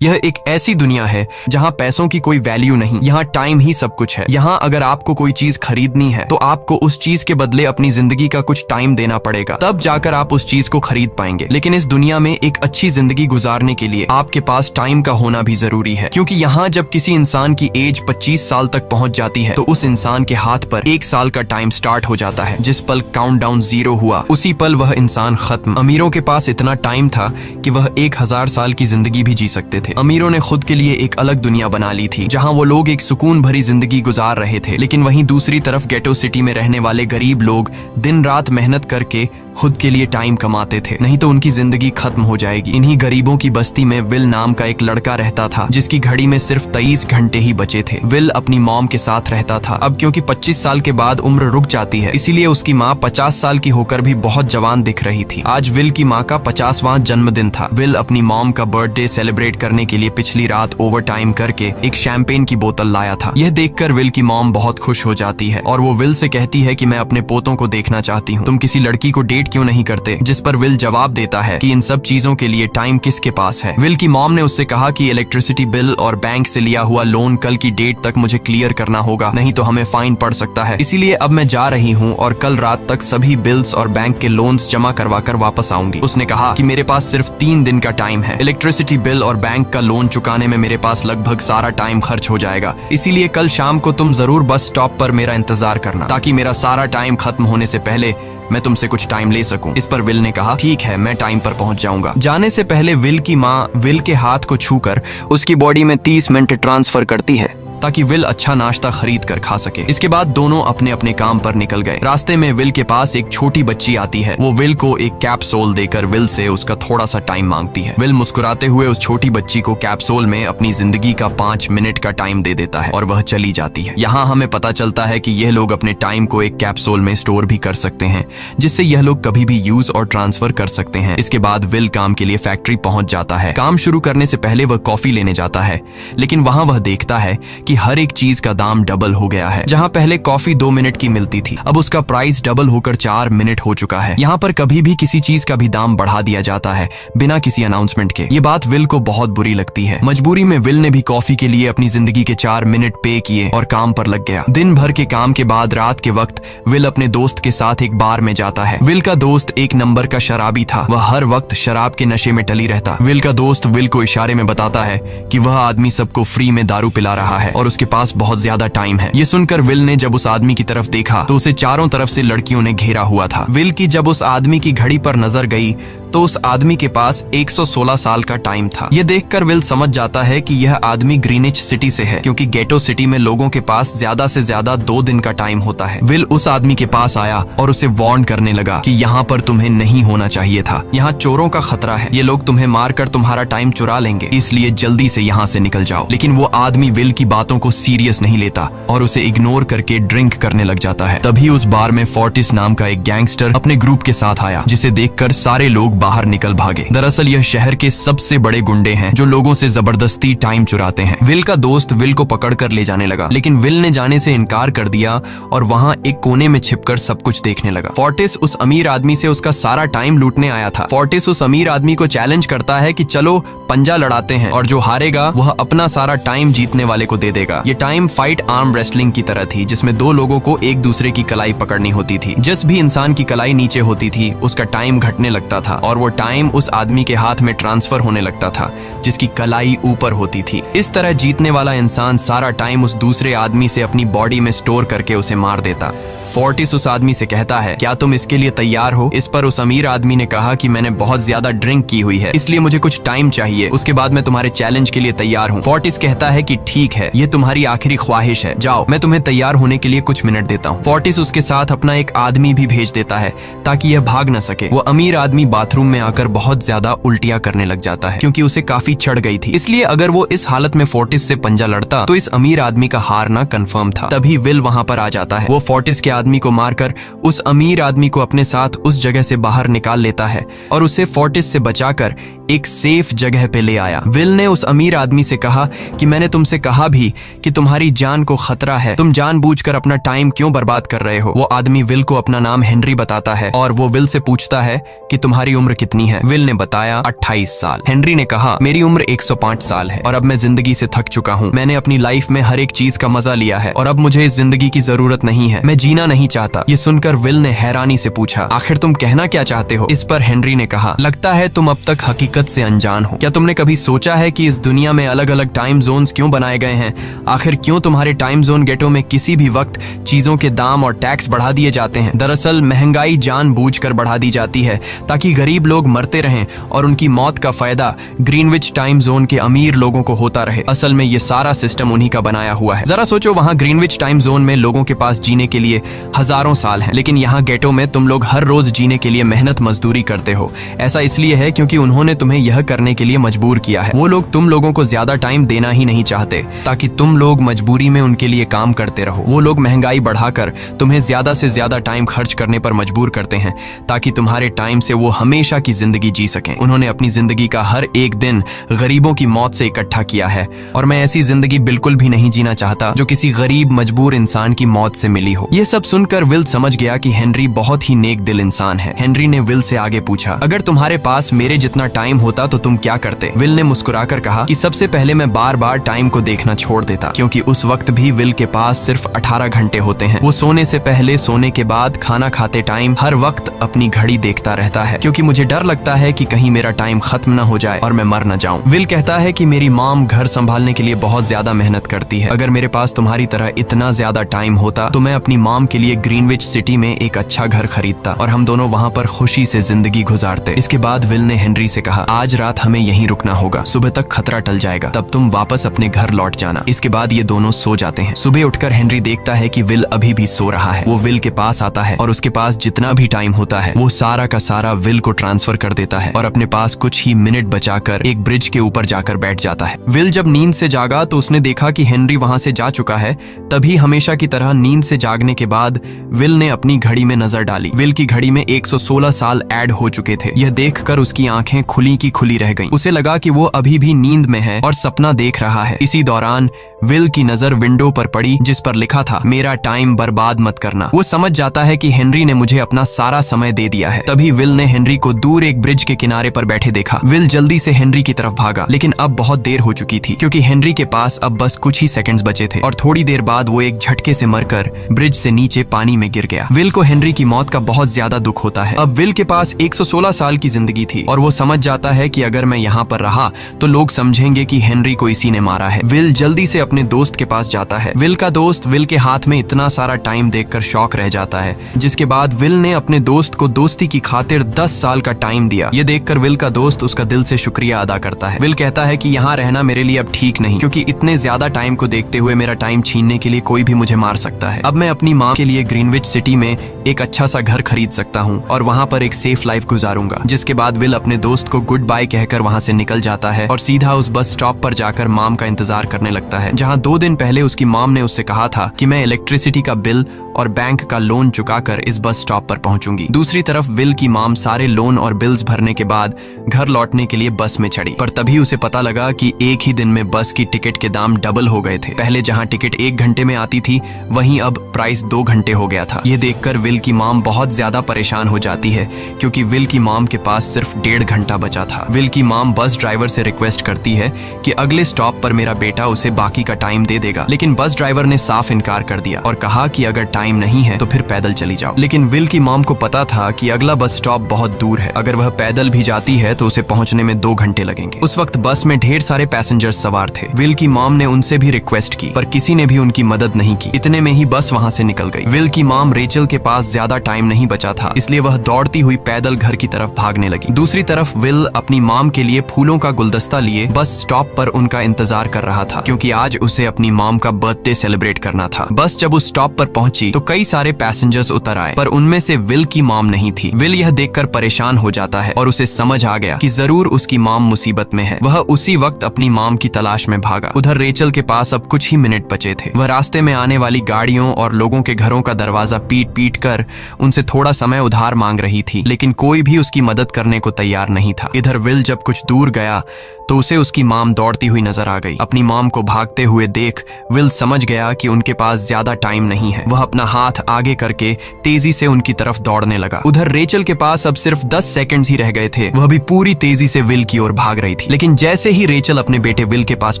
यह एक ऐसी दुनिया है जहाँ पैसों की कोई वैल्यू नहीं, यहाँ टाइम ही सब कुछ है। यहाँ अगर आपको कोई चीज खरीदनी है तो आपको उस चीज के बदले अपनी जिंदगी का कुछ टाइम देना पड़ेगा, तब जाकर आप उस चीज को खरीद पाएंगे। लेकिन इस दुनिया में एक अच्छी जिंदगी गुजारने के लिए आपके पास टाइम का होना भी जरूरी है, क्योंकि यहाँ जब किसी इंसान की एज 25 साल तक पहुंच जाती है तो उस इंसान के हाथ पर 1 साल का टाइम स्टार्ट हो जाता है। जिस पल काउंटडाउन 0 हुआ उसी पल वह इंसान खत्म। अमीरों के पास इतना टाइम था कि वह 1000 साल की जिंदगी भी जी सकते थे। अमीरों ने खुद के लिए एक अलग दुनिया बना ली थी जहां वो लोग एक सुकून भरी जिंदगी गुजार रहे थे, लेकिन वहीं दूसरी तरफ गेटो सिटी में रहने वाले गरीब लोग दिन रात मेहनत करके खुद के लिए टाइम कमाते थे, नहीं तो उनकी जिंदगी खत्म हो जाएगी। इन्हीं गरीबों की बस्ती में विल नाम का एक लड़का रहता था जिसकी घड़ी में सिर्फ 23 घंटे ही बचे थे। विल अपनी मॉम के साथ रहता था। अब क्योंकि 25 साल के बाद उम्र रुक जाती है, इसीलिए उसकी माँ 50 साल की होकर भी बहुत जवान दिख रही थी। आज विल की माँ का 50वां जन्मदिन था। विल अपनी मॉम का बर्थडे सेलिब्रेट करने के लिए पिछली रात ओवर टाइम करके एक शैंपेन की बोतल लाया था। यह देखकर विल की मॉम बहुत खुश हो जाती है और वो विल से कहती है कि मैं अपने पोतों को देखना चाहती हूँ, तुम किसी लड़की को डेट क्यों नहीं करते? जिस पर विल जवाब देता है कि इन सब चीजों के लिए टाइम किसके पास है। विल की मॉम ने उससे कहा कि इलेक्ट्रिसिटी बिल और बैंक से लिया हुआ लोन कल की डेट तक मुझे क्लियर करना होगा, नहीं तो हमें फाइन पड़ सकता है। इसीलिए अब मैं जा रही हूँ और कल रात तक सभी बिल्स और बैंक के लोन्स जमा करवा कर वापस आऊंगी। उसने कहा कि मेरे पास सिर्फ 3 दिन का टाइम है। इलेक्ट्रिसिटी बिल और बैंक का लोन चुकाने में मेरे पास लगभग सारा टाइम खर्च हो जाएगा, इसीलिए कल शाम को तुम जरूर बस स्टॉप पर मेरा इंतजार करना, ताकि मेरा सारा टाइम खत्म होने से पहले मैं तुमसे कुछ टाइम ले सकूं। इस पर विल ने कहा ठीक है, मैं टाइम पर पहुंच जाऊंगा। जाने से पहले विल की माँ विल के हाथ को छूकर उसकी बॉडी में 30 मिनट ट्रांसफर करती है ताकि विल अच्छा नाश्ता खरीद कर खा सके। इसके बाद दोनों अपने अपने काम पर निकल गए। रास्ते में विल के पास एक छोटी बच्ची आती है। वो विल को एक कैप्सूल देकर विल से उसका थोड़ा सा टाइम मांगती है। विल मुस्कुराते हुए उस छोटी बच्ची को कैप्सूल में अपनी जिंदगी का 5 मिनट का टाइम दे देता है और वह चली जाती है। यहाँ हमें पता चलता है कि यह लोग अपने टाइम को एक कैप्सूल में स्टोर भी कर सकते हैं, जिससे यह लोग कभी भी यूज और ट्रांसफर कर सकते हैं। इसके बाद विल काम के लिए फैक्ट्री पहुंच जाता है। काम शुरू करने से पहले वह कॉफी लेने जाता है, लेकिन वहां वह देखता है कि हर एक चीज का दाम डबल हो गया है। जहां पहले कॉफी 2 मिनट की मिलती थी, अब उसका प्राइस डबल होकर 4 मिनट हो चुका है। यहाँ पर कभी भी किसी चीज का भी दाम बढ़ा दिया जाता है बिना किसी अनाउंसमेंट के। ये बात विल को बहुत बुरी लगती है। मजबूरी में विल ने भी कॉफी के लिए अपनी जिंदगी के 4 मिनट पे किए और काम पर लग गया। दिन भर के काम के बाद रात के वक्त विल अपने दोस्त के साथ एक बार में जाता है। विल का दोस्त एक नंबर का शराबी था। वह हर वक्त शराब के नशे में टली रहता। विल का दोस्त विल को इशारे में बताता है कि वह आदमी सबको फ्री में दारू पिला रहा है और उसके पास बहुत ज्यादा टाइम है। ये सुनकर विल ने जब उस आदमी की तरफ देखा तो उसे चारों तरफ से लड़कियों ने घेरा हुआ था। विल की जब उस आदमी की घड़ी पर नजर गई तो उस आदमी के पास 116 साल का टाइम था। ये देखकर विल समझ जाता है कि यह आदमी ग्रीनिच सिटी से है, क्योंकि गेटो सिटी में लोगों के पास ज्यादा से ज्यादा 2 दिन का टाइम होता है। विल उस आदमी के पास आया और उसे वार्न करने लगा कि यहाँ पर तुम्हें नहीं होना चाहिए था। यहाँ चोरों का खतरा है, ये लोग तुम्हें मारकर तुम्हारा टाइम चुरा लेंगे, इसलिए जल्दी से यहाँ से निकल जाओ। लेकिन वो आदमी विल की बातों को सीरियस नहीं लेता और उसे इग्नोर करके ड्रिंक करने लग जाता है। तभी उस बार में फोर्टिस नाम का एक गैंगस्टर अपने ग्रुप के साथ आया, जिसे देखकर सारे लोग बाहर निकल भागे। दरअसल यह शहर के सबसे बड़े गुंडे हैं जो लोगों से जबरदस्ती टाइम चुराते हैं। विल का दोस्त विल को पकड़कर ले जाने लगा, लेकिन विल ने जाने से इनकार कर दिया और वहां एक कोने में छिपकर सब कुछ देखने लगा। फोर्टिस उस अमीर आदमी से उसका सारा टाइम लूटने आया था। फोर्टिस उस अमीर आदमी को चैलेंज करता है कि चलो पंजा लड़ाते हैं और जो हारेगा वह अपना सारा टाइम जीतने वाले को दे देगा। ये टाइम फाइट आर्म रेसलिंग की तरह थी, जिसमें 2 लोगों को एक दूसरे की कलाई पकड़नी होती थी। जिस भी इंसान की कलाई नीचे होती थी उसका टाइम घटने लगता था और वो टाइम उस आदमी के हाथ में ट्रांसफर होने लगता था जिसकी कलाई ऊपर होती थी। इस तरह जीतने वाला इंसान सारा टाइम उस दूसरे आदमी से अपनी बॉडी में स्टोर करके उसे मार देता। फोर्टिस उस आदमी से कहता है क्या तुम इसके लिए तैयार हो? इस पर उस अमीर आदमी ने कहा कि मैंने बहुत ज्यादा ड्रिंक की हुई है, इसलिए मुझे कुछ टाइम चाहिए, उसके बाद मैं तुम्हारे चैलेंज के लिए तैयार हूँ। फोर्टिस कहता है कि ठीक है, ये तुम्हारी आखिरी ख्वाहिश है, जाओ मैं तुम्हें तैयार होने के लिए कुछ मिनट देता हूँ। फोर्टिस उसके साथ अपना एक आदमी भी भेज देता है ताकि यह भाग न सके। वो अमीर आदमी बाथरूम में आकर बहुत ज्यादा उल्टियां करने लग जाता है, क्योंकि उसे काफी चढ़ गई थी। इसलिए अगर वो इस हालत में फोर्टिस से पंजा लड़ता तो इस अमीर आदमी का हारना कंफर्म था। तभी विल वहां पर आ जाता है। वो फोर्टिस के आदमी को मारकर उस अमीर आदमी को अपने साथ उस जगह से बाहर निकाल लेता है और उसे फोर्टिस से बचाकर एक सेफ जगह पे ले आया। विल ने उस अमीर आदमी से कहा कि मैंने तुमसे कहा भी कि तुम्हारी जान को खतरा है, तुम जानबूझकर अपना टाइम क्यों बर्बाद कर रहे हो। वो आदमी विल को अपना नाम हेनरी बताता है और वो विल से पूछता है कि तुम्हारी उम्र कितनी है। विल ने बताया 28 साल। हेनरी ने कहा मेरी उम्र 105 साल है और अब मैं जिंदगी से थक चुका हूँ। मैंने अपनी लाइफ में हर एक चीज का मजा लिया है और अब मुझे इस जिंदगी की जरूरत नहीं है, मैं जीना नहीं चाहता। ये सुनकर विल ने हैरानी से पूछा आखिर तुम कहना क्या चाहते हो। इस पर हेनरी ने कहा लगता है तुम अब तक हकीकत से अनजान हो। क्या तुमने कभी सोचा है कि इस दुनिया में अलग अलग टाइम जोन्स क्यों बनाए गए हैं? आखिर क्यों तुम्हारे टाइम जोन गेटो में किसी भी वक्त चीजों के दाम और टैक्स बढ़ा दिए जाते हैं? दरअसल महंगाई जानबूझकर बढ़ा दी जाती है ताकि गरीब लोग मरते रहें और उनकी मौत का फायदा ग्रीनविच टाइम जोन के अमीर लोगों को होता रहे। असल में ये सारा सिस्टम उन्हीं का बनाया हुआ है। जरा सोचो, वहाँ ग्रीनविच टाइम जोन में लोगों के पास जीने के लिए हजारों साल हैं, लेकिन यहाँ गेटो में तुम लोग हर रोज जीने के लिए मेहनत मजदूरी करते हो। ऐसा इसलिए है क्योंकि उन्होंने तुम्हें यह करने के लिए मजबूर किया है। वो लोग तुम लोगों को ज्यादा टाइम देना ही नहीं चाहते ताकि तुम लोग मजबूरी में उनके लिए काम करते रहो। वो लोग महंगाई बढ़ाकर तुम्हें ज्यादा से ज्यादा टाइम खर्च करने पर मजबूर करते हैं ताकि तुम्हारे टाइम से वो हमेशा की जिंदगी जी सकें। उन्होंने अपनी जिंदगी का हर एक दिन गरीबों की मौत से इकट्ठा किया है और मैं ऐसी जिंदगी बिल्कुल भी नहीं जीना चाहता जो किसी गरीब मजबूर इंसान की मौत से मिली हो। ये सब सुनकर विल समझ गया कि हेनरी बहुत ही नेक दिल इंसान है। हेनरी ने विल से आगे पूछा अगर तुम्हारे पास मेरे जितना टाइम होता तो तुम क्या करते? विल ने मुस्कुराकर कहा कि सबसे पहले मैं बार बार टाइम को देखना छोड़ देता, क्योंकि उस वक्त भी विल के पास सिर्फ 18 घंटे होते हैं। वो सोने से पहले, सोने के बाद, खाना खाते टाइम हर वक्त अपनी घड़ी देखता रहता है, क्योंकि मुझे डर लगता है कि कहीं मेरा टाइम खत्म न हो जाए और मैं मर न जाऊं। विल कहता है कि मेरी मॉम घर संभालने के लिए बहुत ज्यादा मेहनत करती है। अगर मेरे पास तुम्हारी तरह इतना ज्यादा टाइम होता तो मैं अपनी मॉम के लिए ग्रीनविच सिटी में एक अच्छा घर खरीदता और हम दोनों वहाँ पर खुशी से जिंदगी गुजारते। इसके बाद विल ने हेनरी से कहा आज रात हमें यहीं रुकना होगा, सुबह तक खतरा टल जाएगा, तब तुम वापस अपने घर लौट जाना। इसके बाद ये दोनों सो जाते हैं। सुबह उठकर हेनरी देखता है कि विल अभी भी सो रहा है। वो विल के पास आता है और उसके पास जितना भी टाइम होता है वो सारा का सारा विल को ट्रांसफर कर देता है और अपने पास कुछ ही मिनट बचाकर एक ब्रिज के ऊपर जाकर बैठ जाता है। विल जब नींद से जागा तो उसने देखा कि हेनरी वहां से जा चुका है। तभी हमेशा की तरह नींद से जागने के बाद विल ने अपनी घड़ी में नजर डाली। विल की घड़ी में 116 साल ऐड हो चुके थे। यह देखकर उसकी आंखें खुली की खुली रह गईं। उसे लगा कि वो अभी भी नींद में है और सपना देख रहा है। इसी दौरान विल की नजर विंडो पर पड़ी जिस पर लिखा था मेरा टाइम बर्बाद मत करना। वो समझ जाता है कि हेनरी ने मुझे अपना सारा समय दे दिया है। तभी विल ने हेनरी को दूर एक ब्रिज के किनारे पर बैठे देखा। विल जल्दी से हेनरी की तरफ भागा, लेकिन अब बहुत देर हो चुकी थी क्योंकि हेनरी के पास अब बस कुछ ही सेकंड्स बचे थे और थोड़ी देर बाद वो एक झटके से मरकर ब्रिज से नीचे पानी में गिर गया। विल को हेनरी की मौत का बहुत ज्यादा दुख होता है। अब विल के पास 116 साल की जिंदगी थी और वो समझ जाता है कि अगर मैं यहाँ पर रहा तो लोग समझेंगे कि हेनरी को इसी ने मारा है। विल जल्दी से अपने दोस्त के पास जाता है। विल का दोस्त विल के हाथ में इतना सारा टाइम देखकर शॉक रह जाता है, जिसके बाद विल ने अपने दोस्त को दोस्ती की खातिर 10 साल का टाइम दिया। ये देखकर विल का दोस्त उसका दिल से शुक्रिया अदा करता है। विल कहता है कि यहाँ रहना मेरे लिए अब ठीक नहीं, क्योंकि इतने ज्यादा टाइम को देखते हुए मेरा टाइम छीनने के लिए कोई भी मुझे मार सकता है। अब मैं अपनी माँ के लिए ग्रीनविच सिटी में एक अच्छा सा घर खरीद सकता हूँ और वहाँ पर एक सेफ लाइफ गुजारूंगा। जिसके बाद विल अपने दोस्त को गुड बाय कहकर वहाँ से निकल जाता है और सीधा उस बस स्टॉप पर जाकर मॉम का इंतजार करने लगता है, जहाँ 2 दिन पहले उसकी मॉम ने उससे कहा था कि मैं इलेक्ट्रिसिटी का बिल और बैंक का लोन चुकाकर इस बस स्टॉप पर पहुंचूंगी। दूसरी तरफ विल की मॉम सारे लोन और बिल्स भरने के बाद घर लौटने के लिए बस में चढ़ी, पर तभी उसे पता लगा कि एक ही दिन में बस की टिकट के दाम डबल हो गए थे। पहले जहां टिकट 1 घंटे में आती थी वहीं अब प्राइस 2 घंटे हो गया था। ये देखकर विल की मॉम बहुत ज्यादा परेशान हो जाती है, क्योंकि विल की मॉम के पास सिर्फ 1.5 घंटा बचा था। विल की मॉम बस ड्राइवर से रिक्वेस्ट करती है कि अगले स्टॉप पर मेरा बेटा उसे बाकी का टाइम दे देगा, लेकिन बस ड्राइवर ने साफ इनकार कर दिया और कहा कि अगर टाइम नहीं है तो फिर पैदल चली जाओ। लेकिन विल की मॉम को पता था कि अगला बस स्टॉप बहुत दूर है, अगर वह पैदल भी जाती है तो उसे पहुंचने में 2 घंटे लगेंगे। उस वक्त बस में ढेर सारे पैसेंजर्स सवार थे। विल की मॉम ने उनसे भी रिक्वेस्ट की, पर किसी ने भी उनकी मदद नहीं की। इतने में ही बस वहां से निकल गई। विल की मॉम रेचल के पास ज्यादा टाइम नहीं बचा था, इसलिए वह दौड़ती हुई पैदल घर की तरफ भागने लगी। दूसरी तरफ विल अपनी मॉम के लिए फूलों का गुलदस्ता लिए बस स्टॉप पर उनका इंतजार कर रहा था, क्योंकि आज उसे अपनी मॉम का बर्थडे सेलिब्रेट करना था। बस जब उस स्टॉप पर पहुंची पहुंची तो कई सारे पैसेंजर्स उतर आए, पर उनमें से विल की मॉम नहीं थी। विल यह देखकर परेशान हो जाता है और उसे समझ आ गया कि जरूर उसकी मॉम मुसीबत में है। वह उसी वक्त अपनी मॉम की तलाश में भागा। उधर रेचल के पास अब कुछ ही मिनट बचे थे। वह रास्ते में आने वाली गाड़ियों और लोगों के घरों का दरवाजा पीट पीट कर उनसे थोड़ा समय उधार मांग रही थी, लेकिन कोई भी उसकी मदद करने को तैयार नहीं था। इधर विल जब कुछ दूर गया तो उसे उसकी मॉम दौड़ती हुई नजर आ गई। अपनी मॉम को भागते हुए देख विल समझ गया कि उनके पास ज्यादा टाइम नहीं है। वह अपना हाथ आगे करके तेजी से उनकी तरफ दौड़ने लगा। उधर रेचल के पास अब सिर्फ 10 सेकंड्स ही रह गए थे। वह भी पूरी तेजी से विल की ओर भाग रही थी, लेकिन जैसे ही रेचल अपने बेटे विल के पास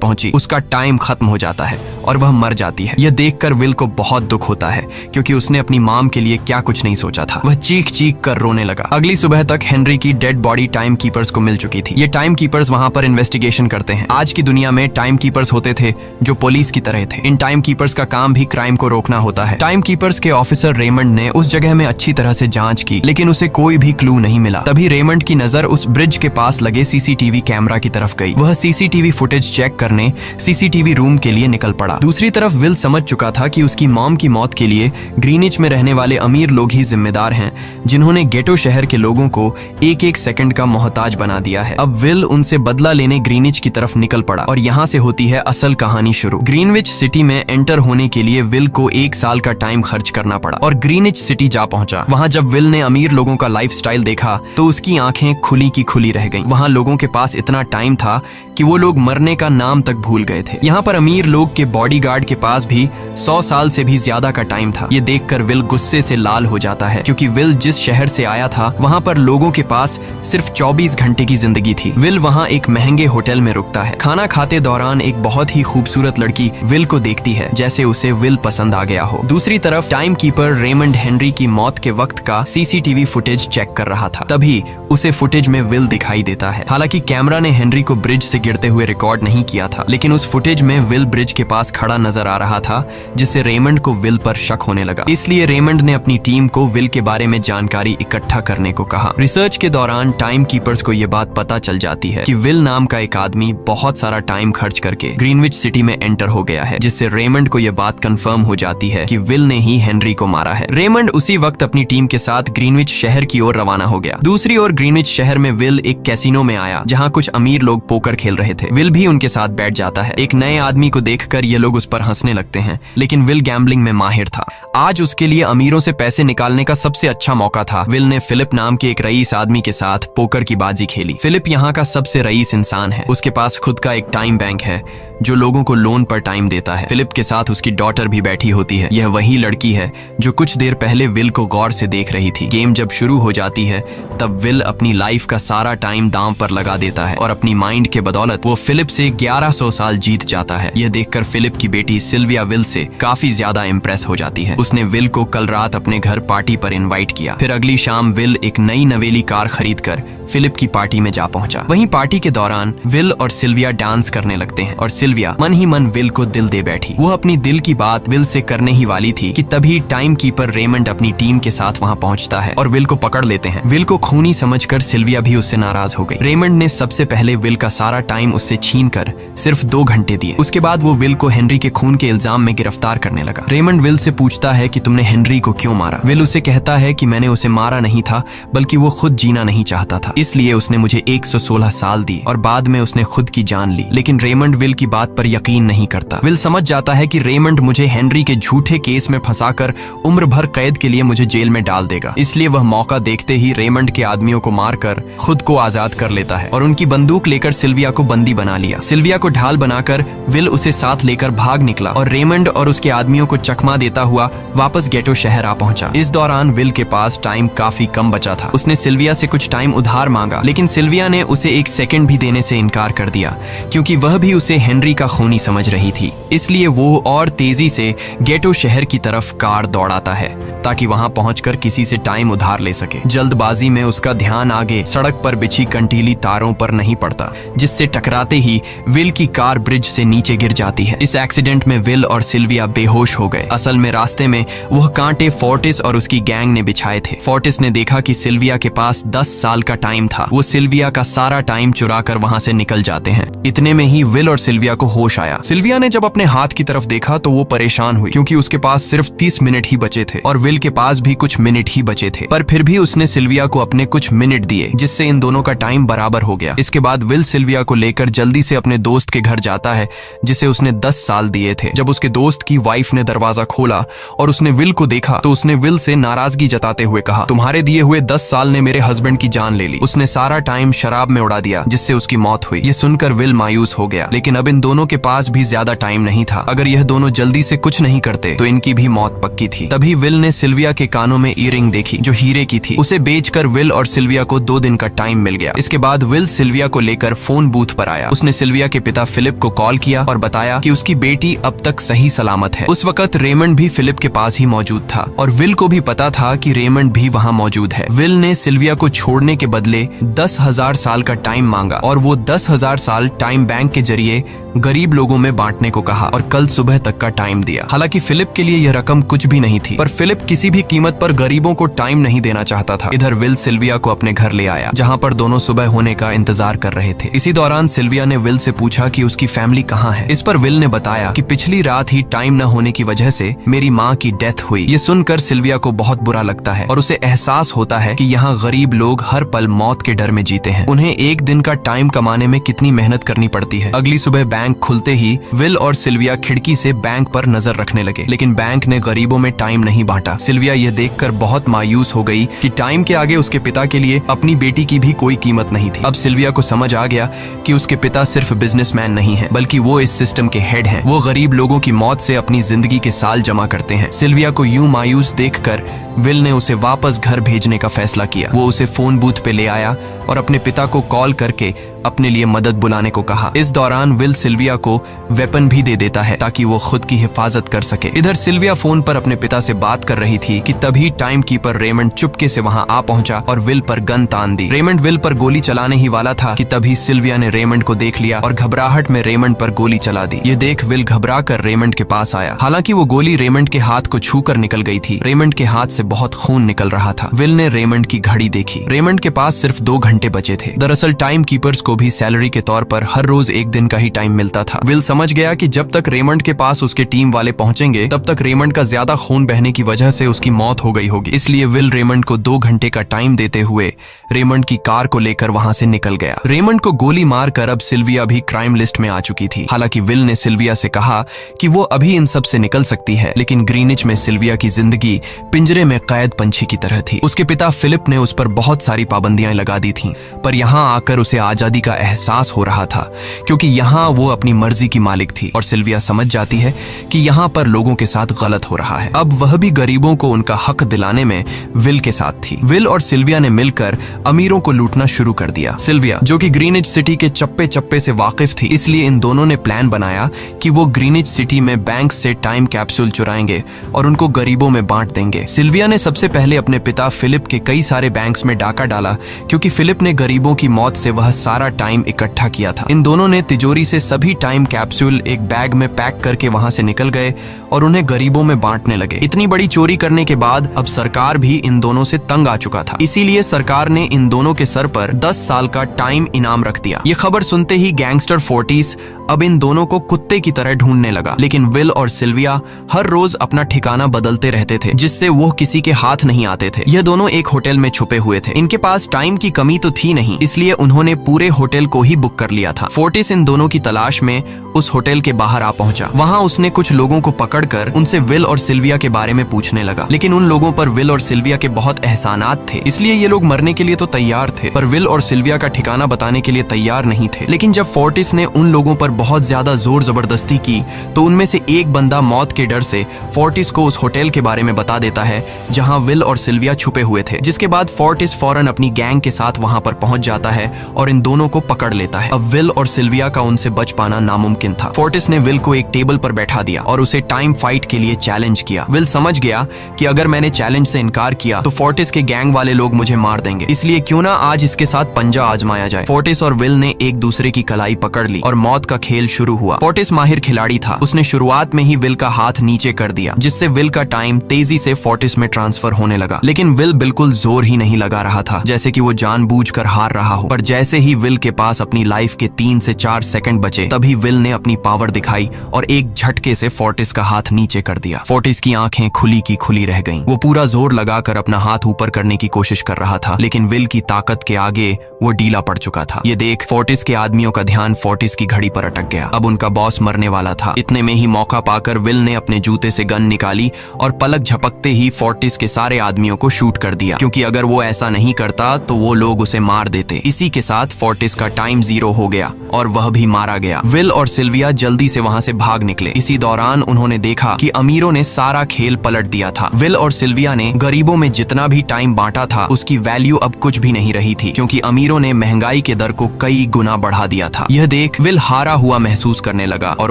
पहुंची उसका टाइम खत्म हो जाता है और वह मर जाती है। यह देखकर विल को बहुत दुख होता है क्योंकि उसने अपनी मॉम के लिए क्या कुछ नहीं सोचा था। वह चीख चीख कर रोने लगा। अगली सुबह तक हेनरी की डेड बॉडी टाइम कीपर्स को मिल चुकी थी। ये टाइम कीपर्स वहां पर इन्वेस्टिगेशन करते हैं। आज की दुनिया में टाइम कीपर्स होते थे जो पुलिस की तरह थे। इन टाइम कीपर्स का काम भी क्राइम को रोकना होता है। टाइम कीपर्स के ऑफिसर रेमंड ने उस जगह में अच्छी तरह से जांच की, लेकिन उसे कोई भी क्लू नहीं मिला। तभी रेमंड की नजर उस ब्रिज के पास लगे सीसीटीवी कैमरा की तरफ गई। वह सीसीटीवी फुटेज चेक करने सीसीटीवी रूम के लिए निकल पड़ा। दूसरी तरफ विल समझ चुका था कि उसकी मॉम की मौत के लिए ग्रीनिच में रहने वाले अमीर लोग ही जिम्मेदार हैं, जिन्होंने गेटो शहर के लोगों को एक एक सेकंड का मोहताज बना दिया है। अब विल उनसे बदला लेने ग्रीनिच की तरफ निकल पड़ा और यहाँ से होती है असल कहानी शुरू। ग्रीनविच सिटी में एंटर होने के लिए विल को 1 साल का टाइम खर्च करना पड़ा और ग्रीनिच सिटी जा पहुंचा। वहां जब विल ने अमीर लोगों का लाइफस्टाइल देखा तो उसकी आंखें खुली की खुली रह गईं। वहां लोगों के पास इतना टाइम था कि वो लोग मरने का नाम तक भूल गए थे। यहाँ पर अमीर लोग के बॉडीगार्ड के पास भी 100 साल से भी ज्यादा का टाइम था। ये देखकर विल गुस्से से लाल हो जाता है क्योंकि विल जिस शहर से आया था वहां पर लोगों के पास सिर्फ 24 घंटे की जिंदगी थी। विल वहां एक महंगे होटल में रुकता है। खाना खाते दौरान एक बहुत ही खूबसूरत लड़की विल को देखती है, जैसे उसे विल पसंद आ गया हो। दूसरी तरफ टाइम कीपर रेमंड हेनरी की मौत के वक्त का सीसीटीवी फुटेज चेक कर रहा था। तभी उसे फुटेज में विल दिखाई देता है। हालांकि कैमरा ने हेनरी को ब्रिज से गिरते हुए रिकॉर्ड नहीं किया था, लेकिन उस फुटेज में विल ब्रिज के पास खड़ा नजर आ रहा था, जिससे रेमंड को विल पर शक होने लगा। इसलिए रेमंड ने अपनी टीम को विल के बारे में जानकारी इकट्ठा करने को कहा। रिसर्च के दौरान टाइम कीपर्स को यह बात पता चल जाती है कि विल नाम का एक आदमी बहुत सारा टाइम खर्च करके ग्रीनविच सिटी में एंटर हो गया है, जिससे रेमंड को यह बात कंफर्म हो जाती है कि विल ने ही हेनरी को मारा है। रेमंड उसी वक्त अपनी टीम के साथ ग्रीनविच शहर की ओर रवाना हो गया। दूसरी ओर ग्रीनविच शहर में विल एक कैसीनो में आया, जहां कुछ अमीर लोग पोकर खेल रहे थे। विल भी उनके साथ बैठ जाता है। एक नए आदमी को देखकर ये लोग उस पर हंसने लगते हैं, लेकिन विल गैम्बलिंग में माहिर था। आज उसके लिए अमीरों से पैसे निकालने का सबसे अच्छा मौका था। विल ने फिलिप नाम के एक रईस आदमी के साथ पोकर की बाजी खेली। फिलिप यहाँ का सबसे रईस इंसान है। उसके पास खुद का एक टाइम बैंक है जो लोगों को लोन पर टाइम देता है। फिलिप के साथ उसकी डॉटर भी बैठी होती है। यह वही लड़की है जो कुछ देर पहले विल को गौर से देख रही थी। गेम जब शुरू हो जाती है तब विल अपनी लाइफ का सारा टाइम दांव पर लगा देता है और अपनी माइंड के बदौलत वो फिलिप से 1100 साल जीत जाता है। यह देखकर फिलिप की बेटी सिल्विया विल से काफी ज्यादा इम्प्रेस हो जाती है। उसने विल को कल रात अपने घर पार्टी पर इनवाइट किया। फिर अगली शाम विल एक नई नवेली कार खरीदकर फिलिप की पार्टी में जा पहुंचा। वहीं पार्टी के दौरान विल और सिल्विया डांस करने लगते हैं और सिल्विया मन ही मन विल को दिल दे बैठी। वो अपनी दिल की बात विल से करने ही वाली थी कि तभी टाइम कीपर रेमंड अपनी टीम के साथ वहां पहुंचता है और विल को पकड़ लेते हैं। विल को खूनी समझकर सिल्विया भी उससे नाराज हो गई। रेमंड ने सबसे पहले विल का सारा टाइम उससे छीनकर सिर्फ 2 घंटे दिए। उसके बाद वो विल को हेनरी के खून के इल्जाम में गिरफ्तार करने लगा। रेमंड विल से पूछता है कि तुमने हेनरी को क्यों मारा। विल उसे कहता है कि मैंने उसे मारा नहीं था, बल्कि वो खुद जीना नहीं चाहता था, इसलिए उसने मुझे 116 साल दिए और बाद में उसने खुद की जान ली। लेकिन रेमंड विल की बात पर यकीन नहीं करता। विल समझ जाता है कि रेमंड मुझे हेनरी के झूठे केस में फंसाकर उम्र भर कैद के लिए मुझे जेल में डाल देगा, इसलिए वह मौका देखते ही रेमंड के आदमियों को मारकर खुद को आजाद कर लेता है और उनकी बंदूक लेकर सिल्विया को बंदी बना लिया। सिल्विया को ढाल बनाकर विल उसे साथ लेकर भाग निकला और रेमंड और उसके आदमियों को चकमा देता हुआ वापस गेटो शहर आ पहुंचा। इस दौरान विल के पास टाइम काफी कम बचा था। उसने सिल्विया से कुछ टाइम उधार मांगा, लेकिन सिल्विया ने उसे 1 सेकंड भी देने से इनकार कर दिया, क्योंकि वह भी उसे हेनरी का खूनी समझ रही थी। इसलिए वो और तेजी से गेटो शहर की तरफ कार दौड़ाता है ताकि वहां पहुंचकर किसी से टाइम उधार ले सके। जल्दबाजी में उसका ध्यान आगे सड़क पर बिछी कंटीली तारों पर नहीं पड़ता, जिससे टकराते ही विल की कार ब्रिज से नीचे गिर जाती है। इस एक्सीडेंट में विल और सिल्विया बेहोश हो गए। असल में रास्ते में वह कांटे फोर्टिस और उसकी गैंग ने बिछाए थे। फोर्टिस ने देखा कि सिल्विया के पास 10 साल का टाइम था। वो सिल्विया का सारा टाइम चुरा कर वहां से निकल जाते हैं। इतने में ही विल और सिल्विया को होश आया। सिल्विया ने जब अपने हाथ की तरफ देखा तो वो परेशान हुई क्योंकि उसके पास सिर्फ 30 मिनट ही बचे थे और विल के पास भी कुछ मिनट ही बचे थे, पर फिर भी उसने सिल्विया को अपने कुछ मिनट दिए जिससे इन दोनों का टाइम बराबर हो गया। इसके बाद विल सिल्विया को लेकर जल्दी से अपने दोस्त के घर जाता है जिसे उसने 10 साल दिए थे। जब उसके दोस्त की वाइफ ने दरवाजा खोला और उसने विल को देखा तो उसने विल से नाराजगी जताते हुए कहा, तुम्हारे दिए हुए 10 साल ने मेरे हस्बैंड की जान ले ली। उसने सारा टाइम शराब में उड़ा दिया जिससे उसकी मौत हुई। ये सुनकर विल मायूस हो गया, लेकिन अब इन दोनों के पास भी ज्यादा टाइम नहीं था। अगर यह दोनों जल्दी से कुछ नहीं करते तो इनकी भी मौत पक्की थी। तभी विल ने सिल्विया के कानों में ईयरिंग देखी जो हीरे की थी। उसे बेचकर विल और सिल्विया को 2 दिन का टाइम मिल गया। इसके बाद विल सिल्विया को लेकर फोन बूथ पर आया। उसने सिल्विया के पिता फिलिप को कॉल किया और बताया कि उसकी बेटी अब तक सही सलामत है। उस वक्त रेमंड भी फिलिप के पास ही मौजूद था और विल को भी पता था कि रेमंड भी वहाँ मौजूद है। विल ने सिल्विया को छोड़ने के बदले 10,000 साल का टाइम मांगा और वो 10,000 साल टाइम बैंक के जरिए गरीब लोगों में बांटने को कहा और कल सुबह तक का टाइम दिया। हालांकि फिलिप के लिए यह रकम कुछ भी नहीं थी, पर फिलिप किसी भी कीमत पर गरीबों को टाइम नहीं देना चाहता था। इधर विल सिल्विया को अपने घर ले आया जहां पर दोनों सुबह होने का इंतजार कर रहे थे। इसी दौरान सिल्विया ने विल से पूछा कि उसकी फैमिली कहाँ है। इस पर विल ने बताया कि पिछली रात ही टाइम न होने की वजह से मेरी माँ की डेथ हुई। ये सुनकर सिल्विया को बहुत बुरा लगता है और उसे एहसास होता है कि यहाँ गरीब लोग हर पल मौत के डर में जीते हैं। उन्हें एक दिन का टाइम कमाने में कितनी मेहनत करनी पड़ती है। अगली सुबह बैंक खुलते ही विल और सिल्विया खिड़की से बैंक पर नजर रखने लगे, लेकिन बैंक ने गरीबों में टाइम नहीं बांटा। सिल्विया यह देखकर बहुत मायूस हो गई कि टाइम के आगे उसके पिता के लिए अपनी बेटी की भी कोई कीमत नहीं थी। अब सिल्विया को समझ आ गया कि उसके पिता सिर्फ बिजनेसमैन नहीं है, बल्कि वो इस सिस्टम के हेड हैं। वो गरीब लोगों की मौत से अपनी जिंदगी के साल जमा करते हैं। सिल्विया को यूं मायूस देखकर विल ने उसे वापस घर भेजने का फैसला किया। वो उसे फोन बूथ पे ले आया और अपने पिता को कॉल करके अपने लिए मदद बुलाने को कहा। इस दौरान विल सिल्विया को वेपन भी दे देता है ताकि वो खुद की हिफाजत कर सके। इधर सिल्विया फोन पर अपने पिता से बात कर रही थी कि तभी टाइम कीपर रेमंड चुपके से वहां आ पहुंचा और विल पर गन तान दी। रेमंड विल पर गोली चलाने ही वाला था कि तभी सिल्विया ने रेमंड को देख लिया और घबराहट में रेमंड पर गोली चला दी। ये देख विल घबरा कर रेमंड के पास आया। हालांकि वो गोली रेमंड के हाथ को छू कर निकल गई थी। रेमंड के हाथ से बहुत खून निकल रहा था। विल ने रेमंड की घड़ी देखी। रेमंड के पास सिर्फ 2 घंटे बचे थे। दरअसल टाइम कीपर्स को भी सैलरी के तौर पर हर रोज 1 दिन का ही टाइम मिलता था। विल समझ गया कि जब तक रेमंड के पास उसके टीम वाले पहुंचेंगे तब तक रेमंड का ज्यादा खून बहने की वजह से उसकी मौत हो गई होगी। इसलिए विल रेमंड को 2 घंटे का टाइम देते हुए रेमंड की कार को लेकर वहां से निकल गया। रेमंड को गोली मारकर अब सिल्विया भी क्राइम लिस्ट में आ चुकी थी। हालांकि विल ने सिल्विया से कहा कि वो अभी इन सब से निकल सकती है, लेकिन ग्रीनिच में सिल्विया की जिंदगी पिंजरे में कैद पंछी की तरह थी। उसके पिता फिलिप ने उस पर बहुत सारी पाबंदियां लगा दी थीं, पर यहाँ आकर उसे आजादी का एहसास हो रहा था क्योंकि यहाँ वो अपनी मर्जी की मालिक थी और सिल्विया समझ जाती है कि यहाँ पर लोगों के साथ गलत हो रहा है। अब वह भी गरीबों को उनका हक दिलाने में विल के साथ थी। विल और सिल्विया ने मिलकर अमीरों को लूटना शुरू कर दिया। सिल्विया जो कि ग्रीनिच सिटी के चप्पे चप्पे से वाकिफ थी, इसलिए इन दोनों ने प्लान बनाया कि वो ग्रीनिच सिटी में बैंक से टाइम कैप्सूल चुराएंगे और उनको गरीबों में बांट देंगे। सिल्विया ने सबसे पहले अपने पिता फिलिप के कई सारे बैंक्स में डाका डाला क्योंकि फिलिप ने गरीबों की मौत से वह सारा टाइम इकट्ठा किया था। इन दोनों ने तिजोरी से सभी टाइम कैप्सूल एक बैग में पैक करके वहां से निकल गए और उन्हें गरीबों में बांटने लगे। इतनी बड़ी चोरी करने के बाद अब सरकार भी इन दोनों से तंग आ चुका था, इसीलिए सरकार ने इन दोनों के सर पर 10 साल का टाइम इनाम रख दिया। ये खबर सुनते ही गैंगस्टर फोर्टिस अब इन दोनों को कुत्ते की तरह ढूंढने लगा, लेकिन विल और सिल्विया हर रोज अपना ठिकाना बदलते रहते थे जिससे वो किसी के हाथ नहीं आते थे। यह दोनों एक होटल में छुपे हुए थे। इनके पास टाइम की कमी तो थी नहीं, इसलिए उन्होंने पूरे होटल को ही बुक कर लिया था। फोर्टिस इन दोनों की तलाश में उस होटल के बाहर आ पहुंचा। वहां उसने कुछ लोगों को पकड़कर उनसे विल और सिल्विया के बारे में पूछने लगा, लेकिन उन लोगों पर विल और सिल्विया के बहुत एहसानात थे, इसलिए ये लोग मरने के लिए तो तैयार थे, पर विल और सिल्विया का ठिकाना बताने के लिए तैयार नहीं थे। लेकिन जब फोर्टिस ने उन लोगों पर बहुत ज्यादा जोर जबरदस्ती की तो उनमें से एक बंदा मौत के डर से फोर्टिस को उस होटल के बारे में बता देता है जहां विल और सिल्विया छुपे हुए थे, जिसके बाद फोर्टिस फौरन अपनी गैंग के साथ वहां पर पहुंच जाता है और इन दोनों को पकड़ लेता है। अब विल और सिल्विया का उनसे बच पाना नामुमकिन था। फोर्टिस ने विल को एक टेबल पर बैठा दिया और उसे टाइम फाइट के लिए चैलेंज किया। विल समझ गया कि अगर मैंने चैलेंज से इनकार किया तो फोर्टिस के गैंग वाले लोग मुझे मार देंगे, इसलिए क्यों ना आज इसके साथ पंजा आजमाया जाए। फोर्टिस और विल ने एक दूसरे की कलाई पकड़ ली और मौत का खेल शुरू हुआ। फोर्टिस माहिर खिलाड़ी था। उसने शुरुआत में ही विल का हाथ नीचे कर दिया, जिससे विल का टाइम तेजी से फोर्टिस में ट्रांसफर होने लगा। लेकिन विल बिल्कुल जोर ही नहीं लगा रहा था, जैसे कि वो जानबूझकर हार रहा हो। पर जैसे ही विल के पास अपनी लाइफ के 3 से 4 सेकंड बचे, तभी विल ने अपनी पावर दिखाई और एक झटके से फोर्टिस का हाथ नीचे कर दिया। फोर्टिस की आंखें खुली की खुली रह गईं। वो पूरा जोर लगाकर अपना हाथ ऊपर करने की कोशिश कर रहा था, लेकिन विल की ताकत के आगे वो ढीला पड़ चुका था। ये देख फोर्टिस के आदमियों का ध्यान फोर्टिस की घड़ी पर अटक गया। अब उनका बॉस मरने वाला था। इतने में ही मौका पाकर विल ने अपने जूते से गन निकाली और पलक झपकते ही फोर्टिस के सारे आदमियों को शूट कर दिया, क्योंकि अगर वो ऐसा नहीं करता तो वो लोग उसे मार देते। इसी के साथ फोर्टिस का टाइम 0 हो गया और वह भी मारा गया। विल और सिल्विया जल्दी से वहां से भाग निकले। इसी दौरान उन्होंने देखा कि अमीरों ने सारा खेल पलट दिया था। विल और सिल्विया ने गरीबों में जितना भी टाइम बांटा था, उसकी वैल्यू अब कुछ भी नहीं रही थी, क्योंकि अमीरों ने महंगाई के दर को कई गुना बढ़ा दिया था। यह देख विल हारा हुआ महसूस करने लगा और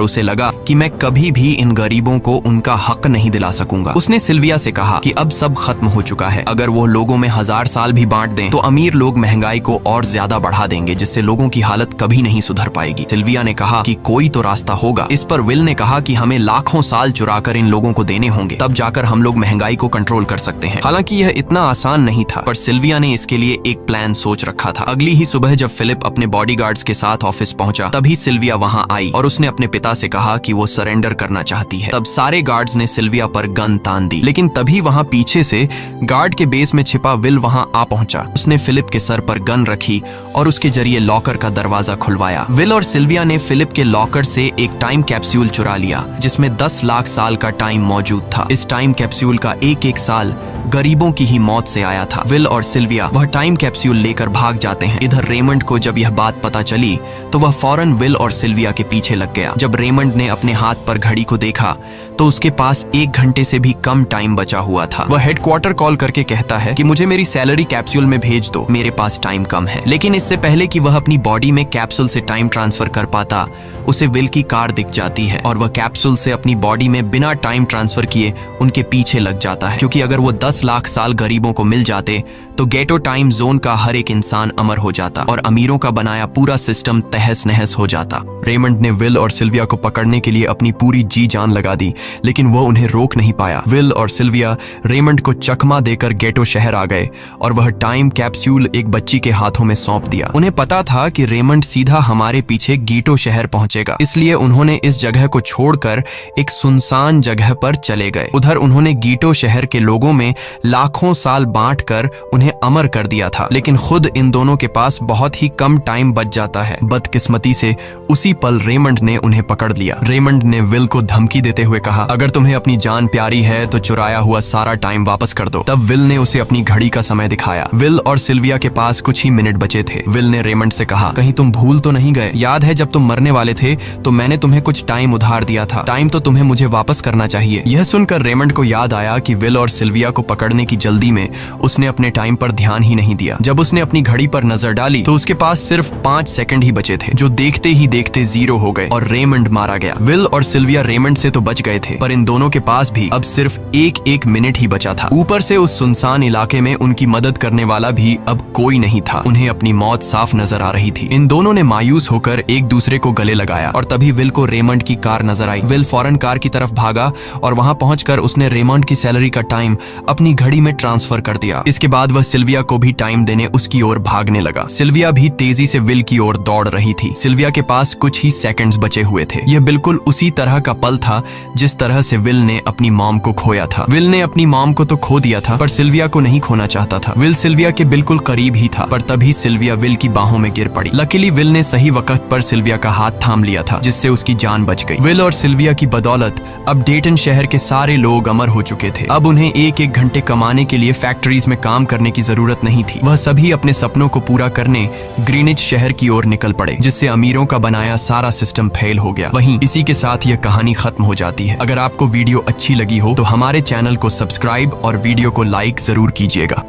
उसे लगा कि मैं कभी भी इन गरीबों को उनका हक नहीं दिला सकूंगा। उसने सिल्विया से कहा कि अब सब खत्म हो चुका है। अगर वो लोगों में 1000 साल भी बांट दें तो अमीर लोग महंगाई को और ज्यादा बढ़ा देंगे, जिससे लोगों की हालत कभी नहीं सुधर पाएगी। सिल्विया ने कहा कि कोई तो रास्ता होगा। इस पर विल ने कहा कि हमें लाखों साल चुराकर इन लोगों को देने होंगे, तब जाकर हम लोग महंगाई को कंट्रोल कर सकते हैं। हालांकि यह इतना आसान नहीं था, पर सिल्विया ने इसके लिए एक प्लान सोच रखा था। अगली ही सुबह जब फिलिप अपने बॉडीगार्ड्स के साथ ऑफिस पहुंचा, तभी सिल्विया वहां आई और उसने अपने पिता से कहा कि वो सरेंडर करना चाहती है। तब सारे गार्ड्स ने सिल्विया पर गन तान दी, लेकिन तभी वहां पीछे से गार्ड के बेस में छिपा विल वहां आ पहुंचा। उसने फिलिप के सर पर गन रखी और उसके जरिए लॉकर का दरवाजा खुलवाया। विल और सिल्विया ने फिलिप के लॉकर से एक टाइम कैप्सूल चुरा लिया, जिसमें 10 लाख साल का टाइम मौजूद था। इस टाइम कैप्सूल का एक साल गरीबों की ही मौत से आया था। विल और सिल्विया वह टाइम कैप्सूल लेकर भाग जाते हैं। इधर रेमंड को जब यह बात पता चली तो वह फौरन विल और सिल्विया के पीछे लग गया। जब रेमंड ने अपने हाथ पर घड़ी को देखा तो उसके पास 1 घंटे से भी कम टाइम बचा हुआ था। वह हेडक्वार्टर कॉल करके कहता है कि मुझे मेरी सैलरी कैप्सूल में भेज दो, मेरे पास टाइम कम है। लेकिन इससे पहले कि वह अपनी बॉडी में कैप्सूल से टाइम ट्रांसफर कर पाता, उसे विल की कार दिख जाती है और वह कैप्सूल से अपनी बॉडी में बिना टाइम ट्रांसफर किए उनके पीछे लग जाता है, क्योंकि अगर वो 10 लाख साल गरीबों को मिल जाते तो गेटो टाइम जोन का हर एक इंसान अमर हो जाता और अमीरों का बनाया पूरा सिस्टम तहस नहस हो जाता। रेमंड ने विल और सिल्विया को पकड़ने के लिए अपनी पूरी जी जान लगा दी, लेकिन वो उन्हें रोक नहीं पाया। विल और सिल्विया रेमंड को चकमा देकर गेटो शहर आ गए और वह टाइम कैप्सूल एक बच्ची के हाथों में सौंप दिया। उन्हें पता था कि रेमंड सीधा हमारे पीछे गीटो शहर पहुंचेगा, इसलिए उन्होंने इस जगह को छोड़कर एक सुनसान जगह पर चले गए। उधर उन्होंने गीटो शहर के लोगों में लाखों साल बांटकर उन्हें अमर कर दिया था, लेकिन खुद इन दोनों के पास बहुत ही कम टाइम बच जाता है। बदकिस्मती से उसी पल रेमंड ने उन्हें पकड़ लिया। रेमंड ने विल को धमकी देते हुए कहा, अगर तुम्हें अपनी जान प्यारी है तो चुराया हुआ सारा टाइम वापस कर दो। तब विल ने उसे अपनी घड़ी का समय दिखाया। विल और सिल्विया के पास कुछ ही मिनट बचे थे। विल ने रेमंड से कहा, कहीं तुम भूल तो नहीं गए? याद है जब तुम मरने वाले थे तो मैंने तुम्हें कुछ टाइम उधार दिया था, टाइम तो तुम्हें मुझे वापस करना चाहिए। यह सुनकर रेमंड को याद आया कि विल और सिल्विया को पकड़ने की जल्दी में उसने अपने टाइम पर ध्यान ही नहीं दिया। जब उसने अपनी घड़ी पर नजर डाली तो उसके पास सिर्फ 5 सेकंड ही बचे थे, जो देखते ही देखते 0 हो गए और रेमंड मारा गया। विल और सिल्विया रेमंड से तो बच गए थे, पर इन दोनों के पास भी अब सिर्फ एक मिनट ही बचा था। ऊपर से उस सुनसान इलाके में उनकी मदद करने वाला भी अब कोई नहीं था। उन्हें अपनी मौत साफ नजर आ रही थी। इन दोनों ने मायूस होकर एक दूसरे को गले लगाया और तभी विल को रेमंड की कार नजर आई। विल फौरन कार की तरफ भागा और वहां पहुंचकर उसने रेमंड की सैलरी का टाइम अपनी घड़ी में ट्रांसफर कर दिया। इसके बाद वह सिल्विया को भी टाइम देने उसकी ओर भागने लगा। सिल्विया भी तेजी से विल की ओर दौड़ रही थी। सिल्विया के पास कुछ ही सेकंड्स बचे हुए थे। यह बिल्कुल उसी तरह का पल था जिस तरह से विल ने अपनी मॉम को खोया था। विल ने अपनी मॉम को तो खो दिया था, पर सिल्विया को नहीं खोना चाहता था। विल सिल्विया के बिल्कुल करीब ही था, पर तभी सिल्विया विल की बाहों में गिर पड़ी। लकीली विल ने सही वक्त पर सिल्विया का हाथ थाम लिया था, जिससे उसकी जान बच गई। विल और सिल्विया की बदौलत अब डेटन शहर के सारे लोग अमर हो चुके थे। अब उन्हें 1-1 घंटे कमाने के लिए फैक्ट्रीज में काम करने की जरूरत नहीं थी। वह सभी अपने सपनों को पूरा करने ग्रीनिच शहर की ओर निकल पड़े, जिससे अमीरों का बनाया सारा सिस्टम फेल हो गया। वहीं इसी के साथ यह कहानी खत्म हो जाती है। अगर आपको वीडियो अच्छी लगी हो तो हमारे चैनल को सब्सक्राइब और वीडियो को लाइक जरूर कीजिएगा।